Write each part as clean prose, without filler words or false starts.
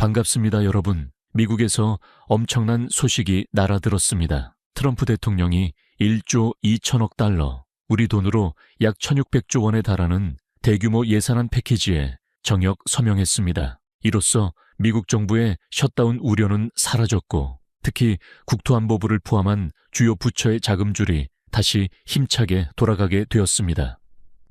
반갑습니다, 여러분. 미국에서 엄청난 소식이 날아들었습니다. 트럼프 대통령이 1조 2천억 달러, 우리 돈으로 약 1,600조 원에 달하는 대규모 예산안 패키지에 정역 서명했습니다. 이로써 미국 정부의 셧다운 우려는 사라졌고, 특히 국토안보부를 포함한 주요 부처의 자금줄이 다시 힘차게 돌아가게 되었습니다.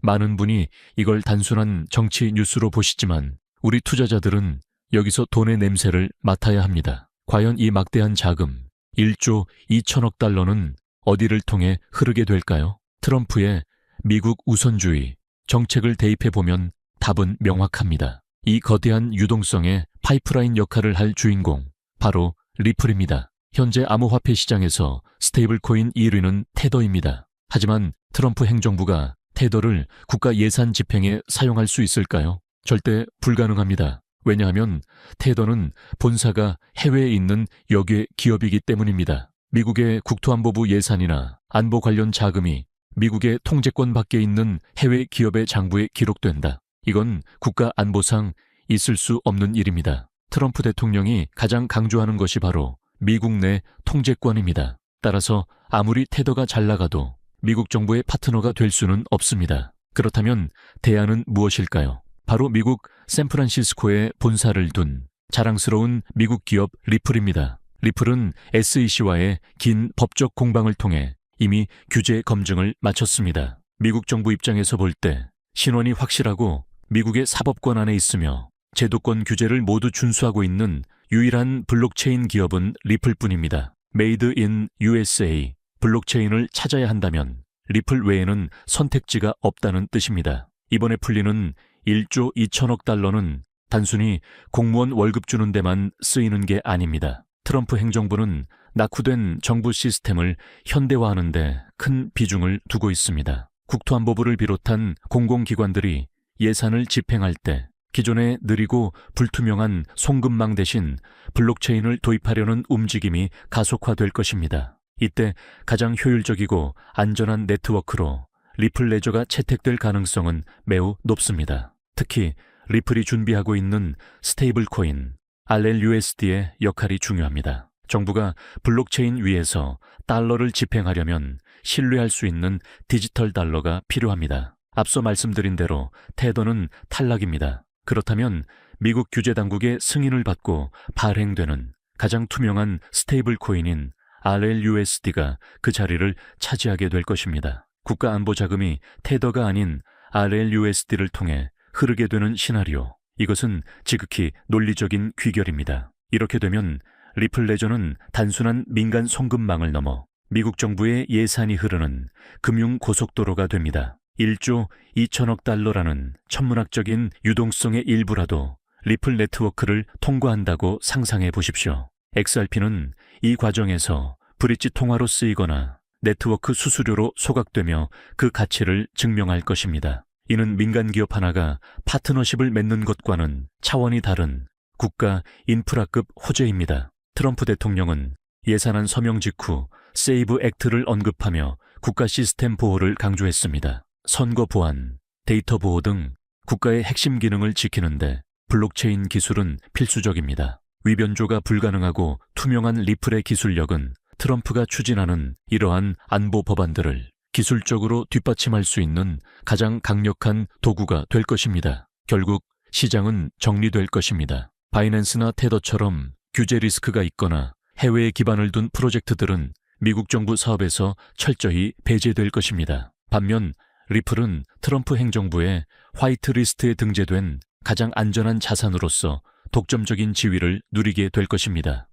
많은 분이 이걸 단순한 정치 뉴스로 보시지만 우리 투자자들은 여기서 돈의 냄새를 맡아야 합니다. 과연 이 막대한 자금, 1조 2천억 달러는 어디를 통해 흐르게 될까요? 트럼프의 미국 우선주의 정책을 대입해보면 답은 명확합니다. 이 거대한 유동성의 파이프라인 역할을 할 주인공, 바로 리플입니다. 현재 암호화폐 시장에서 스테이블코인 1위는 테더입니다. 하지만 트럼프 행정부가 테더를 국가 예산 집행에 사용할 수 있을까요? 절대 불가능합니다. 왜냐하면 테더는 본사가 해외에 있는 역외 기업이기 때문입니다. 미국의 국토안보부 예산이나 안보 관련 자금이 미국의 통제권 밖에 있는 해외 기업의 장부에 기록된다. 이건 국가 안보상 있을 수 없는 일입니다. 트럼프 대통령이 가장 강조하는 것이 바로 미국 내 통제권입니다. 따라서 아무리 테더가 잘 나가도 미국 정부의 파트너가 될 수는 없습니다. 그렇다면 대안은 무엇일까요? 바로 미국 샌프란시스코에 본사를 둔 자랑스러운 미국 기업 리플입니다. 리플은 SEC와의 긴 법적 공방을 통해 이미 규제 검증을 마쳤습니다. 미국 정부 입장에서 볼 때 신원이 확실하고 미국의 사법권 안에 있으며 제도권 규제를 모두 준수하고 있는 유일한 블록체인 기업은 리플뿐입니다. Made in USA, 블록체인을 찾아야 한다면 리플 외에는 선택지가 없다는 뜻입니다. 이번에 풀리는 1조 2천억 달러는 단순히 공무원 월급 주는 데만 쓰이는 게 아닙니다. 트럼프 행정부는 낙후된 정부 시스템을 현대화하는 데 큰 비중을 두고 있습니다. 국토안보부를 비롯한 공공기관들이 예산을 집행할 때 기존의 느리고 불투명한 송금망 대신 블록체인을 도입하려는 움직임이 가속화될 것입니다. 이때 가장 효율적이고 안전한 네트워크로 리플 레저가 채택될 가능성은 매우 높습니다. 특히 리플이 준비하고 있는 스테이블 코인 RLUSD의 역할이 중요합니다. 정부가 블록체인 위에서 달러를 집행하려면 신뢰할 수 있는 디지털 달러가 필요합니다. 앞서 말씀드린 대로 테더는 탈락입니다. 그렇다면 미국 규제 당국의 승인을 받고 발행되는 가장 투명한 스테이블 코인인 RLUSD가 그 자리를 차지하게 될 것입니다. 국가 안보 자금이 테더가 아닌 RLUSD를 통해 흐르게 되는 시나리오. 이것은 지극히 논리적인 귀결입니다. 이렇게 되면 리플 레저는 단순한 민간 송금망을 넘어 미국 정부의 예산이 흐르는 금융 고속도로가 됩니다. 1조 2천억 달러라는 천문학적인 유동성의 일부라도 리플 네트워크를 통과한다고 상상해 보십시오. XRP는 이 과정에서 브릿지 통화로 쓰이거나 네트워크 수수료로 소각되며 그 가치를 증명할 것입니다. 이는 민간 기업 하나가 파트너십을 맺는 것과는 차원이 다른 국가 인프라급 호재입니다. 트럼프 대통령은 예산안 서명 직후 세이브 액트를 언급하며 국가 시스템 보호를 강조했습니다. 선거 보안, 데이터 보호 등 국가의 핵심 기능을 지키는데 블록체인 기술은 필수적입니다. 위변조가 불가능하고 투명한 리플의 기술력은 트럼프가 추진하는 이러한 안보 법안들을 기술적으로 뒷받침할 수 있는 가장 강력한 도구가 될 것입니다. 결국 시장은 정리될 것입니다. 바이낸스나 테더처럼 규제 리스크가 있거나 해외에 기반을 둔 프로젝트들은 미국 정부 사업에서 철저히 배제될 것입니다. 반면 리플은 트럼프 행정부의 화이트리스트에 등재된 가장 안전한 자산으로서 독점적인 지위를 누리게 될 것입니다.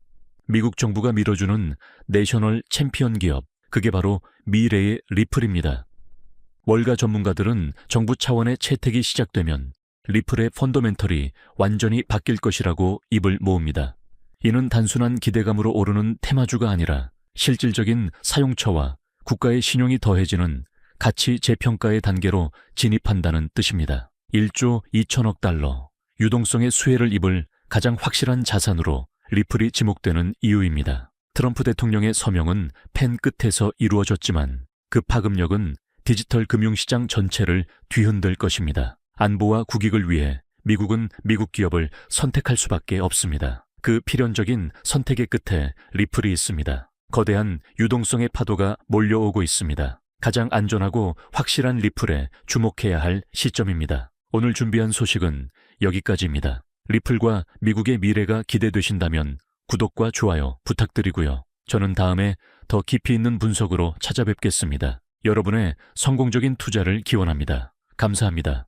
미국 정부가 밀어주는 내셔널 챔피언 기업, 그게 바로 미래의 리플입니다. 월가 전문가들은 정부 차원의 채택이 시작되면 리플의 펀더멘털이 완전히 바뀔 것이라고 입을 모읍니다. 이는 단순한 기대감으로 오르는 테마주가 아니라 실질적인 사용처와 국가의 신용이 더해지는 가치 재평가의 단계로 진입한다는 뜻입니다. 1조 2천억 달러, 유동성의 수혜를 입을 가장 확실한 자산으로 리플이 지목되는 이유입니다. 트럼프 대통령의 서명은 펜 끝에서 이루어졌지만 그 파급력은 디지털 금융시장 전체를 뒤흔들 것입니다. 안보와 국익을 위해 미국은 미국 기업을 선택할 수밖에 없습니다. 그 필연적인 선택의 끝에 리플이 있습니다. 거대한 유동성의 파도가 몰려오고 있습니다. 가장 안전하고 확실한 리플에 주목해야 할 시점입니다. 오늘 준비한 소식은 여기까지입니다. 리플과 미국의 미래가 기대되신다면 구독과 좋아요 부탁드리고요. 저는 다음에 더 깊이 있는 분석으로 찾아뵙겠습니다. 여러분의 성공적인 투자를 기원합니다. 감사합니다.